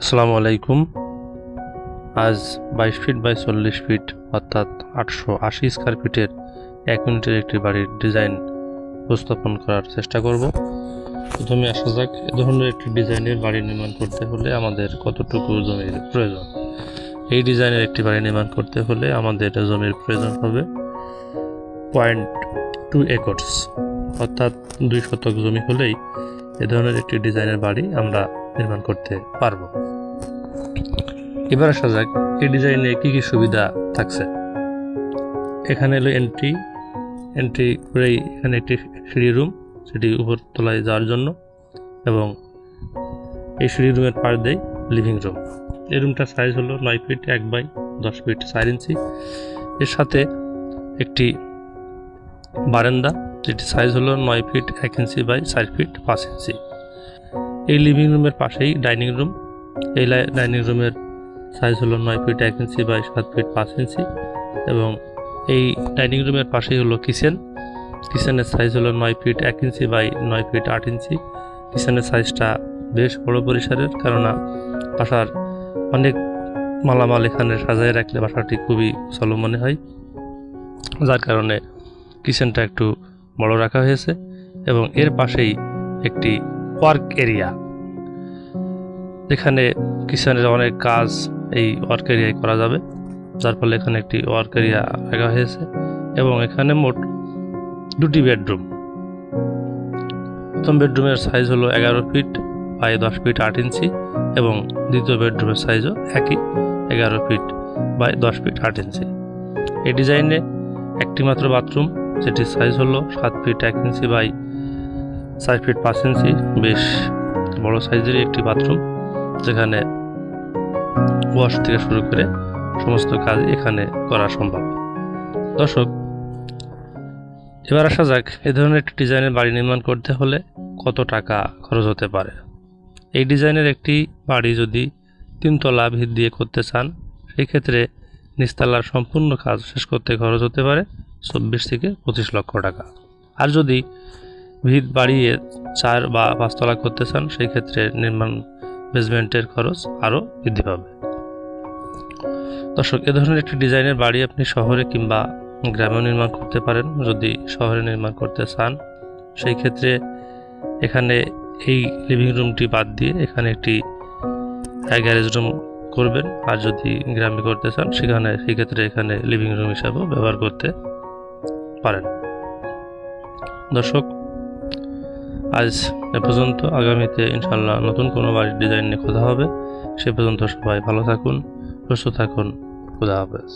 আসসালামু আলাইকুম। আজ 22 ফিট বাই 40 ফিট অর্থাৎ 880 স্কয়ার ফিটের 1 ইউনিটের একটি বাড়ির ডিজাইন উপস্থাপন করার চেষ্টা করব। প্রথমে আসা যাক, এ ধরনের একটি ডিজাইনের বাড়ি নির্মাণ করতে হলে আমাদের কতটুকু জমির প্রয়োজন। এই ডিজাইনের একটি বাড়ি নির্মাণ করতে হলে আমাদের জমির প্রয়োজন হবে 0.2 একর্স অর্থাৎ 2 শতক জমি হলেই এ ধরনের একটি ডিজাইনের বাড়ি আমরা নির্মাণ করতে পারবো। এবার আসা যাক, এই ডিজাইনে কি কি সুবিধা থাকছে। এখানে হলো এন্ট্রি করেই এখানে একটি সিঁড়ি রুম, সেটি উপর তলায় যাওয়ার জন্য, এবং এই সিঁড়ি রুমের পাশ দিয়ে লিভিং রুম। এই রুমটার সাইজ হলো 9 ফিট 1 বাই 10 ফিট 4 ইঞ্চি। এর সাথে একটি বারান্দা, যেটি সাইজ হলো 9 ফিট 1 ইঞ্চি বাই 4 ফিট 5 ইঞ্চি। এই লিভিং রুমের পাশেই ডাইনিং রুম। এই ডাইনিং রুমের সাইজ হলো 9 ফিট 1 ইঞ্চি বাই 7 ফিট 5 ইঞ্চি, এবং এই ডাইনিং রুমের পাশেই হলো কিচেনের সাইজ হলো 9 ফিট 1 ইঞ্চি বাই 9 ফিট 8 ইঞ্চি। কিচেনের সাইজটা বেশ বড় পরিসরের, কেননা বাসার অনেক মালামাল এখানে সাজায় রাখলে বাসাটি খুবই চলো মনে হয়, যার কারণে কিচেনটা একটু বড় রাখা হয়েছে। এবং এর পাশেই একটি ওয়ার্ক এরিয়া, যেখানে কিচেনের অনেক কাজ এই ওয়ার্ক এরিয়ায় করা যাবে, যার ফলে এখানে একটি ওয়ার্ক এরিয়া রাখা হয়েছে। এবং এখানে মোট 2টি বেডরুম। প্রথম বেডরুমের সাইজ হলো 11 ফিট বাই 10 ফিট 8 ইঞ্চি, এবং দ্বিতীয় বেডরুমের সাইজও একই 11 ফিট বাই 10 ফিট 8 ইঞ্চি। এই ডিজাইনে একটি মাত্র বাথরুম, যেটির সাইজ হলো 7 ফিট 1 ইঞ্চি বাই 4 ফিট 5 ইঞ্চি। বেশ বড় সাইজেরই একটি বাথরুম, যেখানে ওয়াশ থেকে শুরু করে সমস্ত কাজ এখানে করা সম্ভব। দর্শক, এবার আসা যাক, এ ধরনের একটি ডিজাইনের বাড়ি নির্মাণ করতে হলে কত টাকা খরচ হতে পারে। এই ডিজাইনের একটি বাড়ি যদি 3 তলা ভিত দিয়ে করতে চান, সেই ক্ষেত্রে নিচতলার সম্পূর্ণ কাজ শেষ করতে খরচ হতে পারে 24 থেকে 25 লক্ষ টাকা। আর যদি ভিত বাড়িয়ে 4 বা 5 তলা করতে চান, সেই ক্ষেত্রে নির্মাণ বেসমেন্টের খরচ আরও বৃদ্ধি পাবে। দর্শক, এ ধরনের একটি ডিজাইনের বাড়ি আপনি শহরে কিংবা গ্রামেও নির্মাণ করতে পারেন। যদি শহরে নির্মাণ করতে চান, সেই ক্ষেত্রে এখানে এই লিভিং রুমটি বাদ দিয়ে এখানে একটি গ্যারেজ রুম করবেন। আর যদি গ্রামে করতে চান, সেই ক্ষেত্রে এখানে লিভিং রুম হিসাবেও ব্যবহার করতে পারেন। দর্শক, আজ এ পর্যন্ত। আগামীতে ইনশাল্লাহ নতুন কোনো বাড়ির ডিজাইন নিয়ে কথা হবে। সে পর্যন্ত সবাই ভালো থাকুন, সুস্থ থাকুন। খুদা হাফেজ।